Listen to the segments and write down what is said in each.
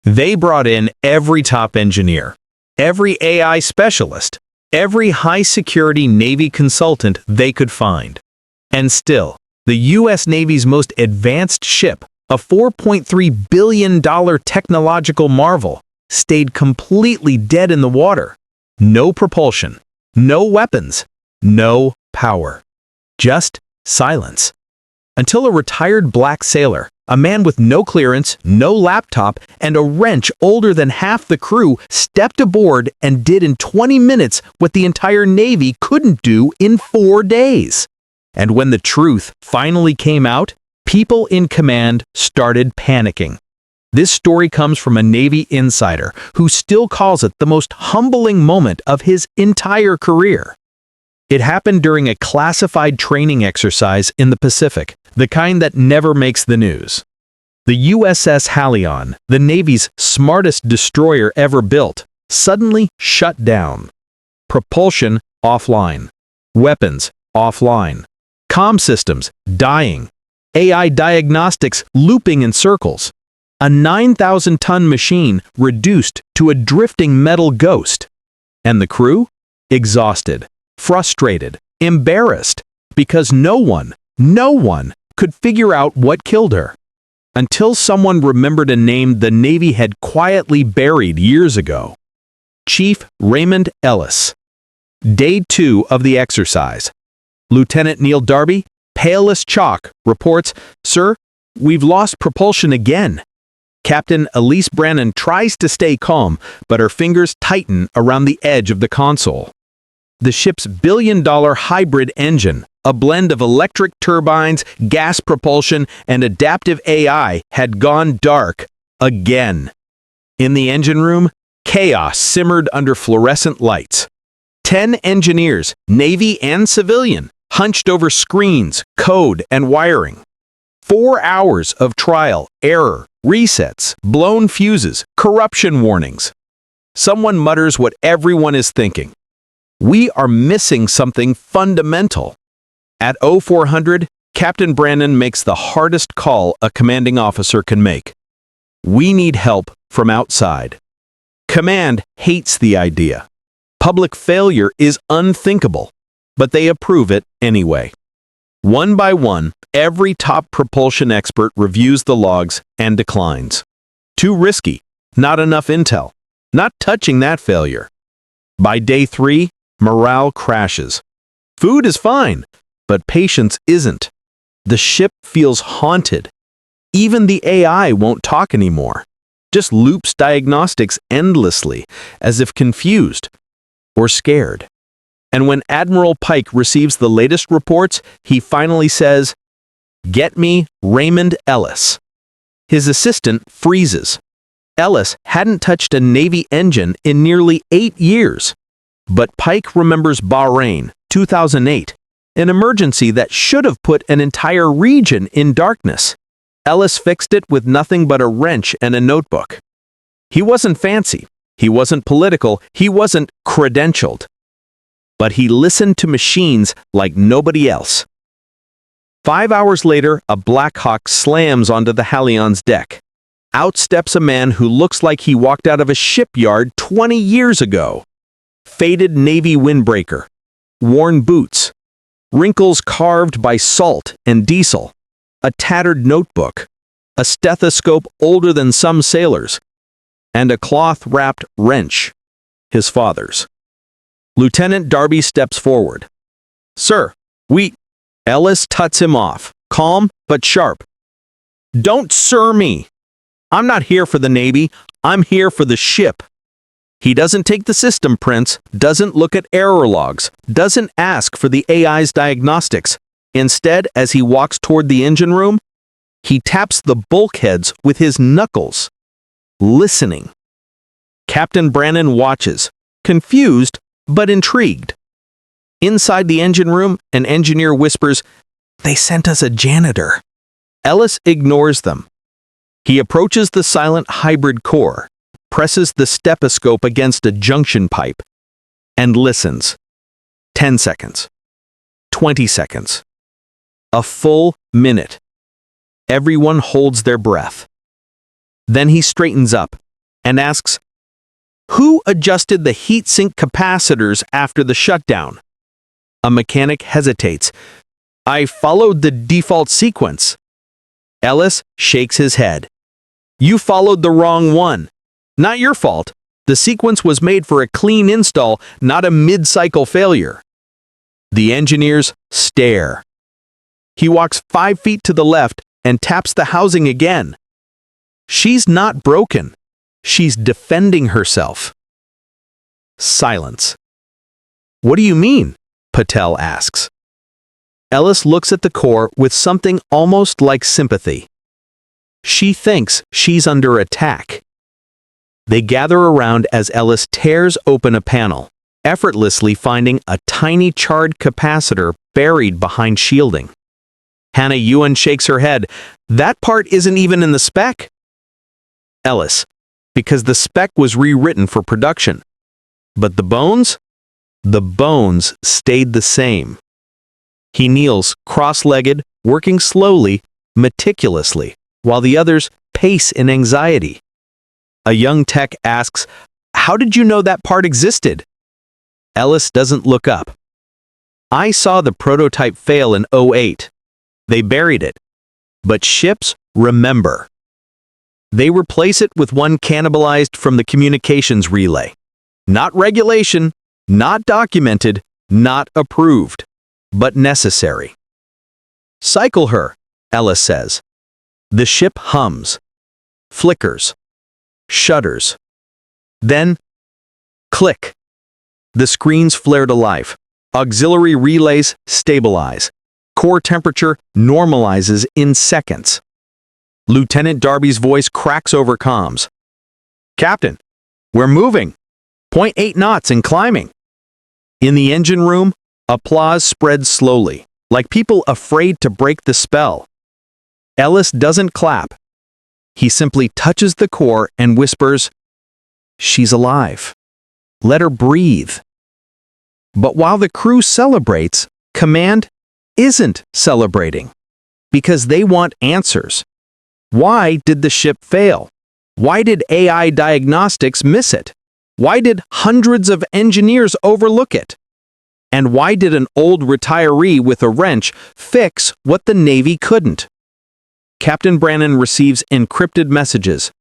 They brought in every top engineer, every AI specialist, every high-security Navy consultant they could find. And still, the U.S. Navy's most advanced ship, a $4.3 billion technological marvel, stayed completely dead in the water. No propulsion, no weapons, no power. Just silence. Until a retired black sailor, a man with no clearance, no laptop, and a wrench older than half the crew, stepped aboard and did in 20 minutes what the entire Navy couldn't do in 4 days. And when the truth finally came out, people in command started panicking. This story comes from a Navy insider who still calls it the most humbling moment of his entire career. It happened during a classified training exercise in the Pacific, the kind that never makes the news. The USS Halion, the Navy's smartest destroyer ever built, suddenly shut down. Propulsion offline. Weapons offline. Comm systems dying. AI diagnostics looping in circles. A 9,000-ton machine reduced to a drifting metal ghost. And the crew? Exhausted, frustrated, embarrassed, because no one could figure out what killed her. Until someone remembered a name the Navy had quietly buried years ago. Chief Raymond Ellis. Day 2 of the exercise. Lieutenant Neil Darby, pale as chalk, reports, "Sir, we've lost propulsion again." Captain Elise Brannon tries to stay calm, but her fingers tighten around the edge of the console. The ship's billion-dollar hybrid engine, a blend of electric turbines, gas propulsion, and adaptive AI, had gone dark again. In the engine room, chaos simmered under fluorescent lights. 10 engineers, Navy and civilian, hunched over screens, code, and wiring. 4 hours of trial, error, resets, blown fuses, corruption warnings. Someone mutters what everyone is thinking. We are missing something fundamental. At 0400, Captain Brannon makes the hardest call a commanding officer can make. We need help from outside. Command hates the idea. Public failure is unthinkable, but they approve it anyway. One by one, every top propulsion expert reviews the logs and declines. Too risky, not enough intel, not touching that failure. By day 3, morale crashes. Food is fine, but patience isn't. The ship feels haunted. Even the AI won't talk anymore, just loops diagnostics endlessly, as if confused or scared. And when Admiral Pike receives the latest reports, he finally says, "Get me Raymond Ellis." His assistant freezes. Ellis hadn't touched a Navy engine in nearly 8 years. But Pike remembers Bahrain, 2008, an emergency that should have put an entire region in darkness. Ellis fixed it with nothing but a wrench and a notebook. He wasn't fancy, he wasn't political, he wasn't credentialed. But he listened to machines like nobody else. 5 hours later, a Black Hawk slams onto the Halion's deck. Out steps a man who looks like he walked out of a shipyard 20 years ago. Faded Navy windbreaker, worn boots, wrinkles carved by salt and diesel, a tattered notebook, a stethoscope older than some sailors, and a cloth-wrapped wrench, his father's. Lieutenant Darby steps forward. "Sir, we—" Ellis tuts him off, calm but sharp. "Don't sir me. I'm not here for the Navy, I'm here for the ship." He doesn't take the system prints, doesn't look at error logs, doesn't ask for the AI's diagnostics. Instead, as he walks toward the engine room, he taps the bulkheads with his knuckles, listening. Captain Brannon watches, confused but intrigued. Inside the engine room, an engineer whispers, "They sent us a janitor." Ellis ignores them. He approaches the silent hybrid core, presses the stethoscope against a junction pipe, and listens. 10 seconds. 20 seconds. A full minute. Everyone holds their breath. Then he straightens up, and asks, "Who adjusted the heatsink capacitors after the shutdown?" A mechanic hesitates. "I followed the default sequence." Ellis shakes his head. "You followed the wrong one. Not your fault. The sequence was made for a clean install, not a mid-cycle failure." The engineers stare. He walks 5 feet to the left and taps the housing again. She's not broken. She's defending herself. Silence. "What do you mean?" Patel asks. Ellis looks at the core with something almost like sympathy. She thinks she's under attack. They gather around as Ellis tears open a panel, effortlessly finding a tiny charred capacitor buried behind shielding. Hannah Ewan shakes her head. "That part isn't even in the spec." Ellis, "Because the spec was rewritten for production. But the bones? The bones stayed the same." He kneels, cross-legged, working slowly, meticulously, while the others pace in anxiety. A young tech asks, "How did you know that part existed?" Ellis doesn't look up. "I saw the prototype fail in '08. They buried it. But ships remember. They replace it with one cannibalized from the communications relay. Not regulation, not documented, not approved, but necessary." "Cycle her," Ellis says. The ship hums, flickers, shudders. Then, click. The screens flare to life. Auxiliary relays stabilize. Core temperature normalizes in seconds. Lieutenant Darby's voice cracks over comms. "Captain, we're moving. 0.8 knots and climbing." In the engine room, applause spreads slowly, like people afraid to break the spell. Ellis doesn't clap. He simply touches the core and whispers, "She's alive. Let her breathe." But while the crew celebrates, Command isn't celebrating, because they want answers. Why did the ship fail? Why did AI diagnostics miss it? Why did hundreds of engineers overlook it? And why did an old retiree with a wrench fix what the Navy couldn't? Captain Brannon receives encrypted messages.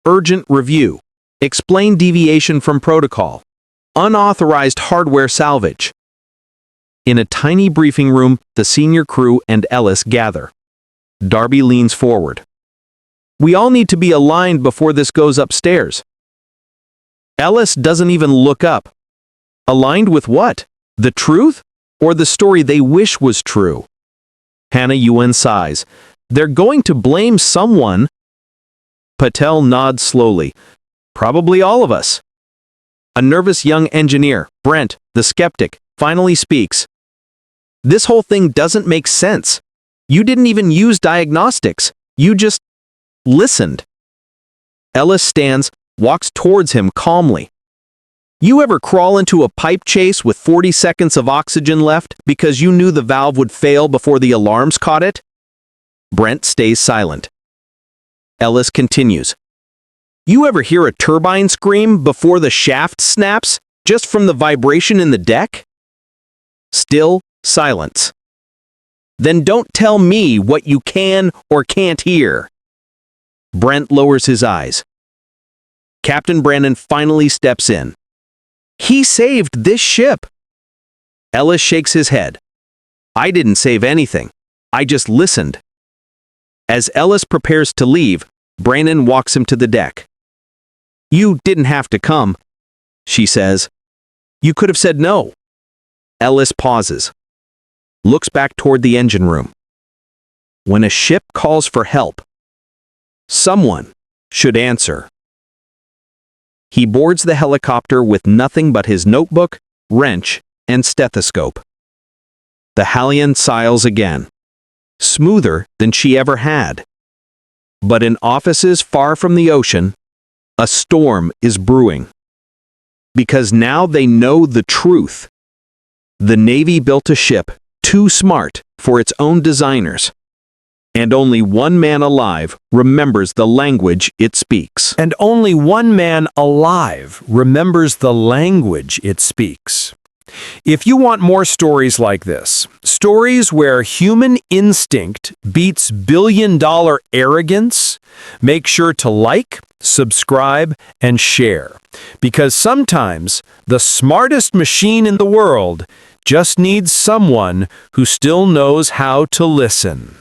Urgent review. Explain deviation from protocol. Unauthorized hardware salvage. In a tiny briefing room, the senior crew and Ellis gather. Darby leans forward. "We all need to be aligned before this goes upstairs." Ellis doesn't even look up. Aligned with what? The truth? Or the story they wish was true? Hannah Ewan sighs. "They're going to blame someone." Patel nods slowly. "Probably all of us." A nervous young engineer, Brent, the skeptic, finally speaks. "This whole thing doesn't make sense. You didn't even use diagnostics. You just listened." Ellis stands, walks towards him calmly. "You ever crawl into a pipe chase with 40 seconds of oxygen left because you knew the valve would fail before the alarms caught it?" Brent stays silent. Ellis continues. "You ever hear a turbine scream before the shaft snaps just from the vibration in the deck?" Still silence. "Then don't tell me what you can or can't hear." Brent lowers his eyes. Captain Brannon finally steps in. "He saved this ship." Ellis shakes his head. "I didn't save anything. I just listened." As Ellis prepares to leave, Brannon walks him to the deck. "You didn't have to come," she says. "You could have said no." Ellis pauses, looks back toward the engine room. When a ship calls for help, someone should answer. He boards the helicopter with nothing but his notebook, wrench, and stethoscope. The Hallion sails again, smoother than she ever had. But in offices far from the ocean, a storm is brewing. Because now they know the truth. The Navy built a ship too smart for its own designers. And only one man alive remembers the language it speaks. And only one man alive remembers the language it speaks. If you want more stories like this, stories where human instinct beats billion-dollar arrogance, make sure to like, subscribe, and share. Because sometimes the smartest machine in the world just needs someone who still knows how to listen.